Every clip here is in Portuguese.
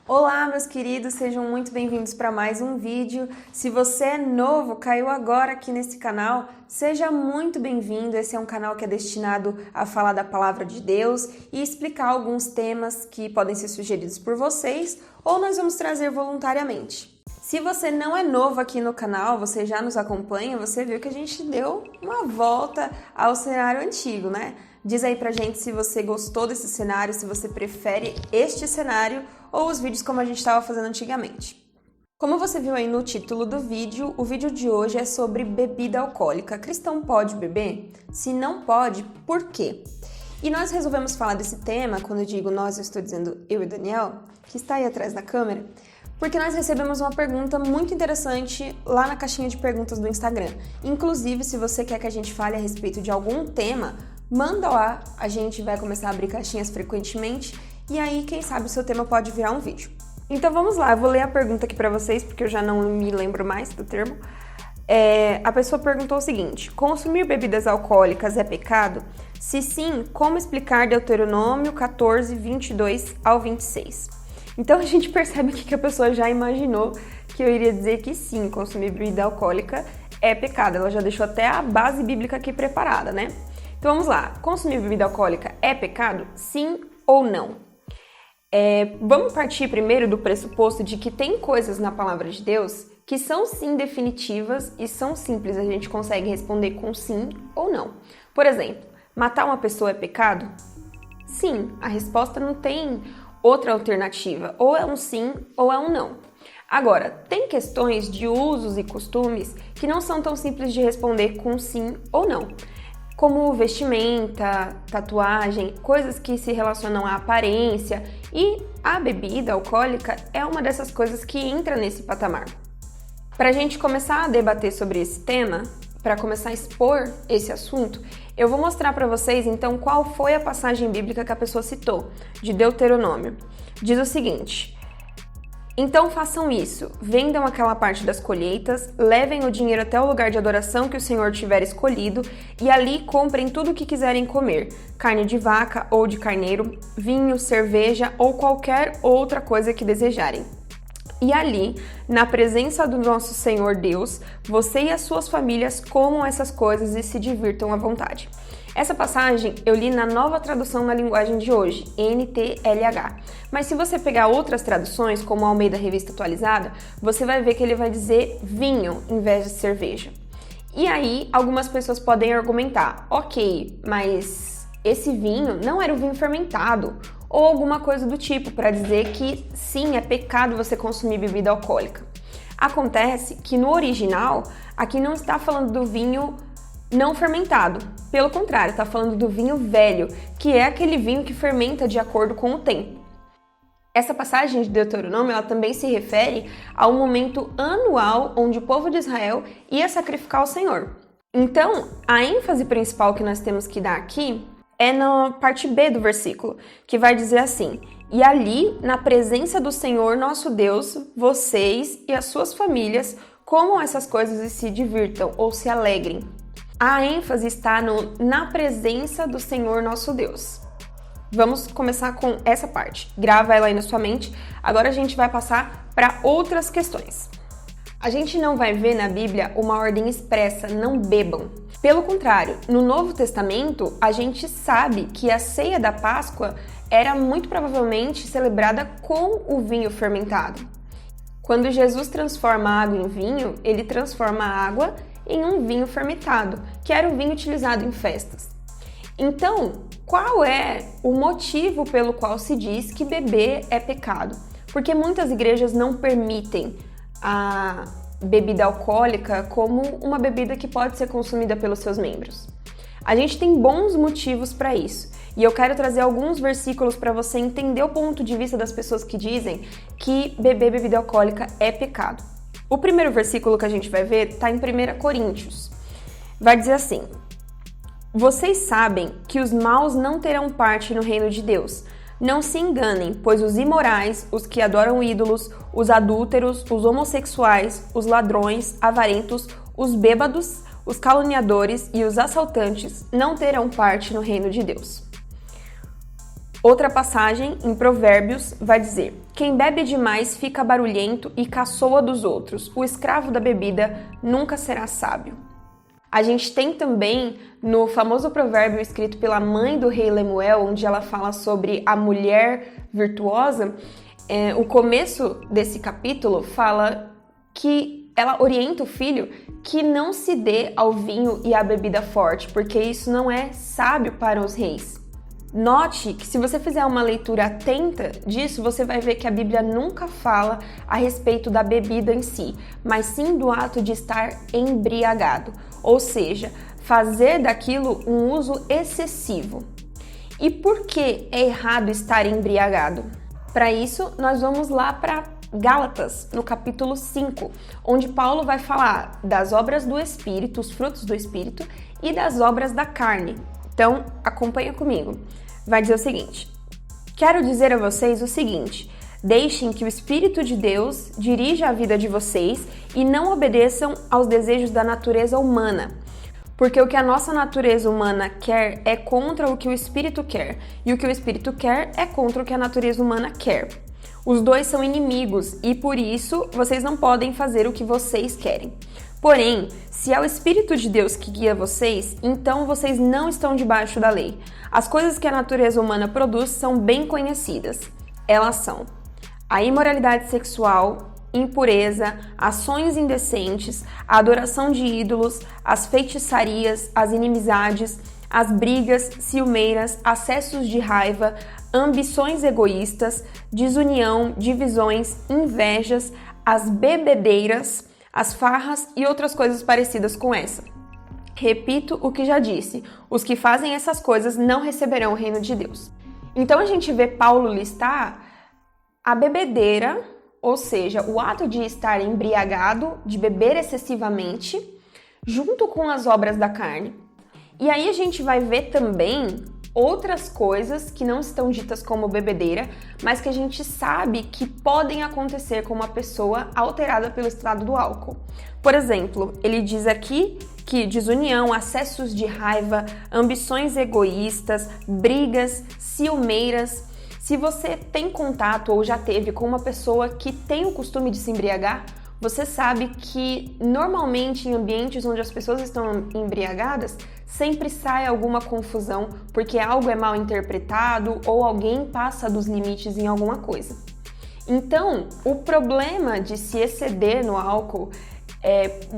Olá, meus queridos, sejam muito bem-vindos para mais um vídeo. Se você é novo, caiu agora aqui nesse canal, seja muito bem-vindo. Esse é um canal que é destinado a falar da palavra de Deus e explicar alguns temas que podem ser sugeridos por vocês ou nós vamos trazer voluntariamente. Se você não é novo aqui no canal, você já nos acompanha, você viu que a gente deu uma volta ao cenário antigo, né? Diz aí pra gente se você gostou desse cenário, se você prefere este cenário ou os vídeos como a gente estava fazendo antigamente. Como você viu aí no título do vídeo, o vídeo de hoje é sobre bebida alcoólica. Cristão pode beber? Se não pode, por quê? E nós resolvemos falar desse tema, quando eu digo nós, eu estou dizendo eu e Daniel, que está aí atrás da câmera, porque nós recebemos uma pergunta muito interessante lá na caixinha de perguntas do Instagram. Inclusive, se você quer que a gente fale a respeito de algum tema, manda lá, a gente vai começar a abrir caixinhas frequentemente e aí, quem sabe, o seu tema pode virar um vídeo. Então vamos lá, eu vou ler a pergunta aqui pra vocês, porque eu já não me lembro mais do termo. A pessoa perguntou o seguinte: consumir bebidas alcoólicas é pecado? Se sim, como explicar Deuteronômio 14, 22 ao 26? Então a gente percebe aqui que a pessoa já imaginou que eu iria dizer que sim, consumir bebida alcoólica é pecado. Ela já deixou até a base bíblica aqui preparada, né? Então vamos lá, consumir bebida alcoólica é pecado? Sim ou não? Vamos partir primeiro do pressuposto de que tem coisas na palavra de Deus que são sim definitivas e são simples, a gente consegue responder com sim ou não. Por exemplo, matar uma pessoa é pecado? Sim, a resposta não tem outra alternativa, ou é um sim ou é um não. Agora, tem questões de usos e costumes que não são tão simples de responder com sim ou não, como vestimenta, tatuagem, coisas que se relacionam à aparência, e a bebida alcoólica é uma dessas coisas que entra nesse patamar. Para a gente começar a debater sobre esse tema, para começar a expor esse assunto, eu vou mostrar para vocês então qual foi a passagem bíblica que a pessoa citou, de Deuteronômio. Diz o seguinte: então façam isso, vendam aquela parte das colheitas, levem o dinheiro até o lugar de adoração que o Senhor tiver escolhido e ali comprem tudo o que quiserem comer, carne de vaca ou de carneiro, vinho, cerveja ou qualquer outra coisa que desejarem. E ali, na presença do nosso Senhor Deus, você e as suas famílias comam essas coisas e se divirtam à vontade. Essa passagem eu li na Nova Tradução na Linguagem de Hoje, NTLH. Mas se você pegar outras traduções, como a Almeida Revista Atualizada, você vai ver que ele vai dizer vinho em vez de cerveja. E aí, algumas pessoas podem argumentar: ok, mas esse vinho não era o vinho fermentado, ou alguma coisa do tipo, para dizer que sim, é pecado você consumir bebida alcoólica. Acontece que no original, aqui não está falando do vinho não fermentado. Pelo contrário, está falando do vinho velho, que é aquele vinho que fermenta de acordo com o tempo. Essa passagem de Deuteronômio, ela também se refere ao momento anual onde o povo de Israel ia sacrificar ao Senhor. Então, a ênfase principal que nós temos que dar aqui é na parte B do versículo, que vai dizer assim: e ali, na presença do Senhor nosso Deus, vocês e as suas famílias comam essas coisas e se divirtam ou se alegrem. A ênfase está na presença do Senhor nosso Deus. Vamos começar com essa parte. Grava ela aí na sua mente. Agora a gente vai passar para outras questões. A gente não vai ver na Bíblia uma ordem expressa, não bebam. Pelo contrário, no Novo Testamento, a gente sabe que a ceia da Páscoa era muito provavelmente celebrada com o vinho fermentado. Quando Jesus transforma a água em vinho, ele transforma a água em um vinho fermentado, que era o vinho utilizado em festas. Então, qual é o motivo pelo qual se diz que beber é pecado? Porque muitas igrejas não permitem a bebida alcoólica como uma bebida que pode ser consumida pelos seus membros. A gente tem bons motivos para isso, e eu quero trazer alguns versículos para você entender o ponto de vista das pessoas que dizem que beber bebida alcoólica é pecado. O primeiro versículo que a gente vai ver está em 1 Coríntios. Vai dizer assim: vocês sabem que os maus não terão parte no reino de Deus. Não se enganem, pois os imorais, os que adoram ídolos, os adúlteros, os homossexuais, os ladrões, avarentos, os bêbados, os caluniadores e os assaltantes não terão parte no reino de Deus. Outra passagem, em Provérbios, vai dizer: Quem bebe demais fica barulhento e caçoa dos outros. O escravo da bebida nunca será sábio. A gente tem também no famoso provérbio escrito pela mãe do rei Lemuel, onde ela fala sobre a mulher virtuosa, o começo desse capítulo fala que ela orienta o filho que não se dê ao vinho e à bebida forte, porque isso não é sábio para os reis. Note que se você fizer uma leitura atenta disso, você vai ver que a Bíblia nunca fala a respeito da bebida em si, mas sim do ato de estar embriagado, ou seja, fazer daquilo um uso excessivo. E por que é errado estar embriagado? Para isso, nós vamos lá para Gálatas, no capítulo 5, onde Paulo vai falar das obras do Espírito, os frutos do Espírito, e das obras da carne. Então, acompanha comigo. Vai dizer o seguinte: quero dizer a vocês o seguinte: deixem que o Espírito de Deus dirija a vida de vocês e não obedeçam aos desejos da natureza humana. Porque o que a nossa natureza humana quer é contra o que o Espírito quer, e o que o Espírito quer é contra o que a natureza humana quer. Os dois são inimigos e, por isso, vocês não podem fazer o que vocês querem. Porém, se é o Espírito de Deus que guia vocês, então vocês não estão debaixo da lei. As coisas que a natureza humana produz são bem conhecidas. Elas são a imoralidade sexual, impureza, ações indecentes, a adoração de ídolos, as feitiçarias, as inimizades, as brigas, ciumeiras, acessos de raiva, ambições egoístas, desunião, divisões, invejas, as bebedeiras, as farras e outras coisas parecidas com essa. Repito o que já disse: os que fazem essas coisas não receberão o reino de Deus. Então a gente vê Paulo listar a bebedeira, ou seja, o ato de estar embriagado, de beber excessivamente, junto com as obras da carne. E aí a gente vai ver também outras coisas que não estão ditas como bebedeira, mas que a gente sabe que podem acontecer com uma pessoa alterada pelo estado do álcool. Por exemplo, ele diz aqui que desunião, acessos de raiva, ambições egoístas, brigas, ciumeiras. Se você tem contato ou já teve com uma pessoa que tem o costume de se embriagar, você sabe que normalmente em ambientes onde as pessoas estão embriagadas, sempre sai alguma confusão porque algo é mal interpretado ou alguém passa dos limites em alguma coisa. Então, o problema de se exceder no álcool,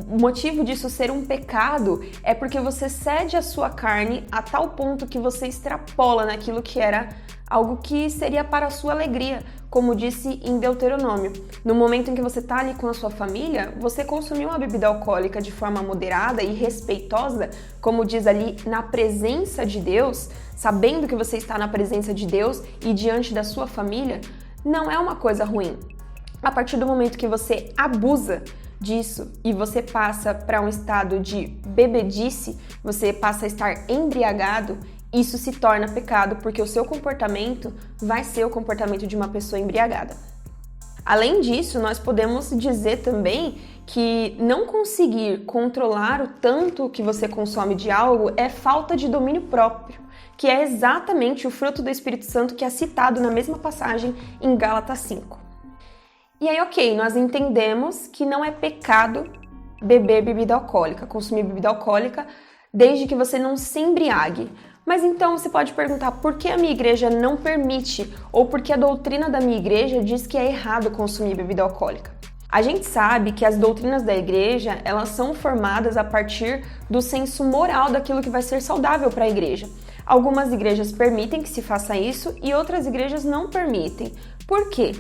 o motivo disso ser um pecado, é porque você cede a sua carne a tal ponto que você extrapola naquilo que era algo que seria para a sua alegria, como disse em Deuteronômio. No momento em que você está ali com a sua família, você consumiu uma bebida alcoólica de forma moderada e respeitosa, como diz ali, na presença de Deus, sabendo que você está na presença de Deus e diante da sua família, não é uma coisa ruim. A partir do momento que você abusa disso e você passa para um estado de bebedice, você passa a estar embriagado, isso se torna pecado porque o seu comportamento vai ser o comportamento de uma pessoa embriagada. Além disso, nós podemos dizer também que não conseguir controlar o tanto que você consome de algo é falta de domínio próprio, que é exatamente o fruto do Espírito Santo que é citado na mesma passagem em Gálatas 5. E aí, ok, nós entendemos que não é pecado beber bebida alcoólica, consumir bebida alcoólica, desde que você não se embriague. Mas então você pode perguntar por que a minha igreja não permite ou por que a doutrina da minha igreja diz que é errado consumir bebida alcoólica. A gente sabe que as doutrinas da igreja, elas são formadas a partir do senso moral daquilo que vai ser saudável para a igreja. Algumas igrejas permitem que se faça isso e outras igrejas não permitem. Por quê?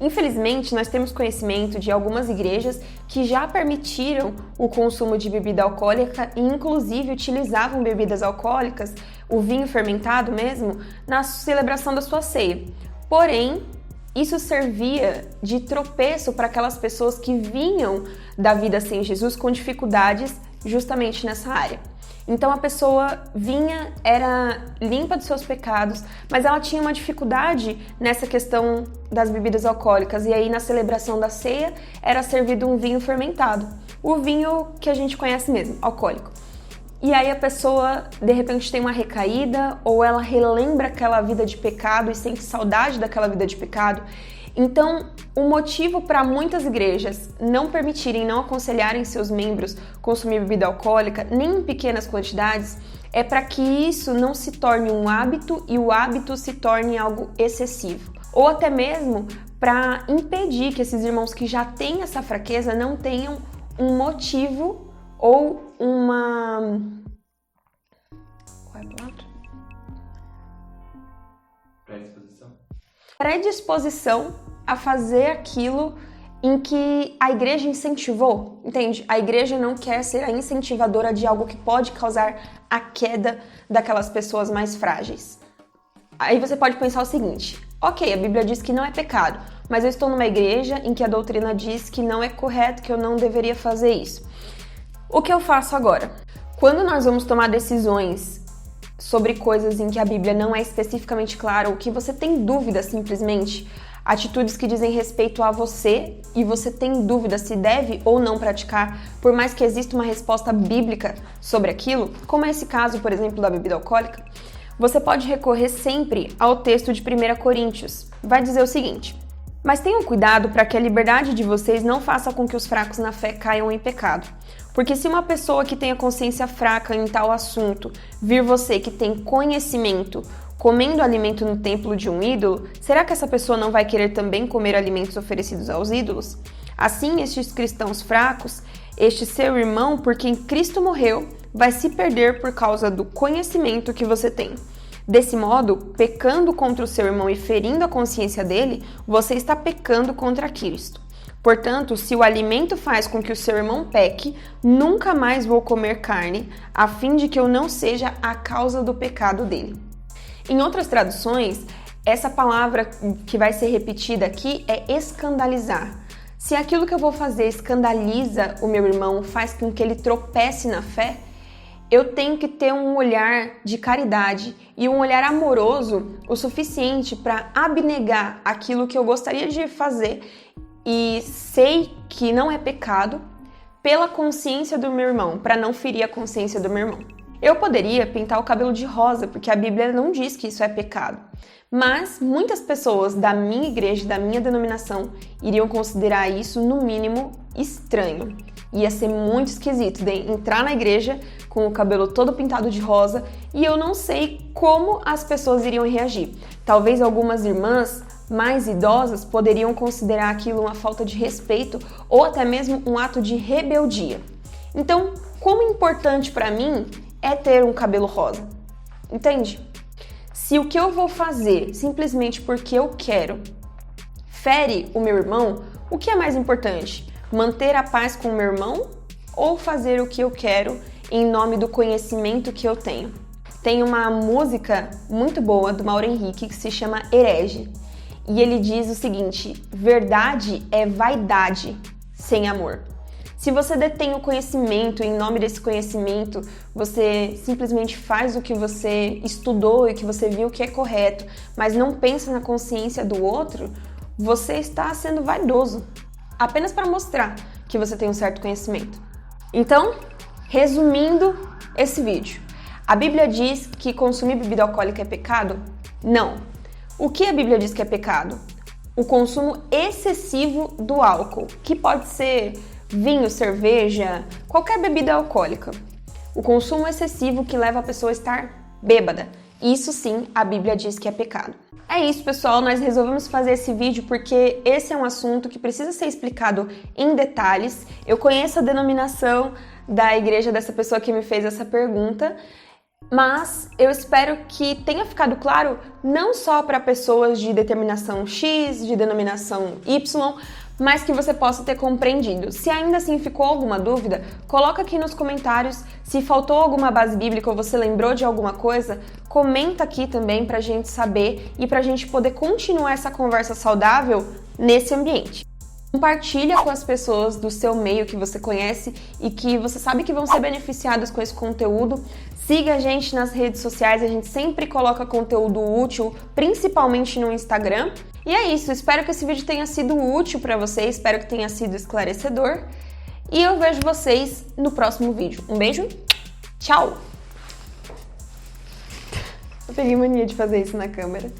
Infelizmente, nós temos conhecimento de algumas igrejas que já permitiram o consumo de bebida alcoólica e inclusive utilizavam bebidas alcoólicas, o vinho fermentado mesmo, na celebração da sua ceia. Porém, isso servia de tropeço para aquelas pessoas que vinham da vida sem Jesus com dificuldades justamente nessa área. Então a pessoa vinha, era limpa dos seus pecados, mas ela tinha uma dificuldade nessa questão das bebidas alcoólicas. E aí na celebração da ceia era servido um vinho fermentado, o vinho que a gente conhece mesmo, alcoólico. E aí a pessoa de repente tem uma recaída ou ela relembra aquela vida de pecado e sente saudade daquela vida de pecado. Então, o motivo para muitas igrejas não permitirem, não aconselharem seus membros consumir bebida alcoólica, nem em pequenas quantidades, é para que isso não se torne um hábito e o hábito se torne algo excessivo. Ou até mesmo para impedir que esses irmãos que já têm essa fraqueza não tenham um motivo ou uma... Qual é a palavra? Predisposição a fazer aquilo em que a igreja incentivou, entende? A igreja não quer ser a incentivadora de algo que pode causar a queda daquelas pessoas mais frágeis. Aí você pode pensar o seguinte: ok, a Bíblia diz que não é pecado, mas eu estou numa igreja em que a doutrina diz que não é correto, que eu não deveria fazer isso. O que eu faço agora? Quando nós vamos tomar decisões sobre coisas em que a Bíblia não é especificamente clara, ou que você tem dúvida simplesmente, atitudes que dizem respeito a você e você tem dúvida se deve ou não praticar, por mais que exista uma resposta bíblica sobre aquilo, como é esse caso, por exemplo, da bebida alcoólica, você pode recorrer sempre ao texto de 1 Coríntios. Vai dizer o seguinte: mas tenham cuidado para que a liberdade de vocês não faça com que os fracos na fé caiam em pecado. Porque se uma pessoa que tem a consciência fraca em tal assunto vir você que tem conhecimento comendo alimento no templo de um ídolo, será que essa pessoa não vai querer também comer alimentos oferecidos aos ídolos? Assim, estes cristãos fracos, este seu irmão por quem Cristo morreu, vai se perder por causa do conhecimento que você tem. Desse modo, pecando contra o seu irmão e ferindo a consciência dele, você está pecando contra Cristo. Portanto, se o alimento faz com que o seu irmão peque, nunca mais vou comer carne, a fim de que eu não seja a causa do pecado dele. Em outras traduções, essa palavra que vai ser repetida aqui é escandalizar. Se aquilo que eu vou fazer escandaliza o meu irmão, faz com que ele tropece na fé, eu tenho que ter um olhar de caridade e um olhar amoroso o suficiente para abnegar aquilo que eu gostaria de fazer e sei que não é pecado pela consciência do meu irmão, para não ferir a consciência do meu irmão. Eu poderia pintar o cabelo de rosa, porque a Bíblia não diz que isso é pecado. Mas muitas pessoas da minha igreja, da minha denominação, iriam considerar isso, no mínimo, estranho. Ia ser muito esquisito de entrar na igreja com o cabelo todo pintado de rosa e eu não sei como as pessoas iriam reagir. Talvez algumas irmãs mais idosas poderiam considerar aquilo uma falta de respeito ou até mesmo um ato de rebeldia. Então, como importante para mim é ter um cabelo rosa? Entende? Se o que eu vou fazer simplesmente porque eu quero fere o meu irmão, o que é mais importante? Manter a paz com o meu irmão ou fazer o que eu quero em nome do conhecimento que eu tenho? Tem uma música muito boa do Mauro Henrique que se chama Herege. E ele diz o seguinte: verdade é vaidade sem amor. Se você detém o conhecimento, em nome desse conhecimento, você simplesmente faz o que você estudou e que você viu que é correto, mas não pensa na consciência do outro, você está sendo vaidoso, apenas para mostrar que você tem um certo conhecimento. Então, resumindo esse vídeo, a Bíblia diz que consumir bebida alcoólica é pecado? Não. O que a Bíblia diz que é pecado? O consumo excessivo do álcool, que pode ser vinho, cerveja, qualquer bebida alcoólica. O consumo excessivo que leva a pessoa a estar bêbada. Isso sim, a Bíblia diz que é pecado. É isso, pessoal, nós resolvemos fazer esse vídeo porque esse é um assunto que precisa ser explicado em detalhes. Eu conheço a denominação da igreja dessa pessoa que me fez essa pergunta, mas eu espero que tenha ficado claro não só para pessoas de determinação X, de denominação Y, mas que você possa ter compreendido. Se ainda assim ficou alguma dúvida, coloca aqui nos comentários. Se faltou alguma base bíblica ou você lembrou de alguma coisa, comenta aqui também pra gente saber e pra gente poder continuar essa conversa saudável nesse ambiente. Compartilha com as pessoas do seu meio que você conhece e que você sabe que vão ser beneficiadas com esse conteúdo. Siga a gente nas redes sociais, a gente sempre coloca conteúdo útil, principalmente no Instagram. E é isso, espero que esse vídeo tenha sido útil para você, espero que tenha sido esclarecedor. E eu vejo vocês no próximo vídeo. Um beijo, tchau! Eu peguei mania de fazer isso na câmera.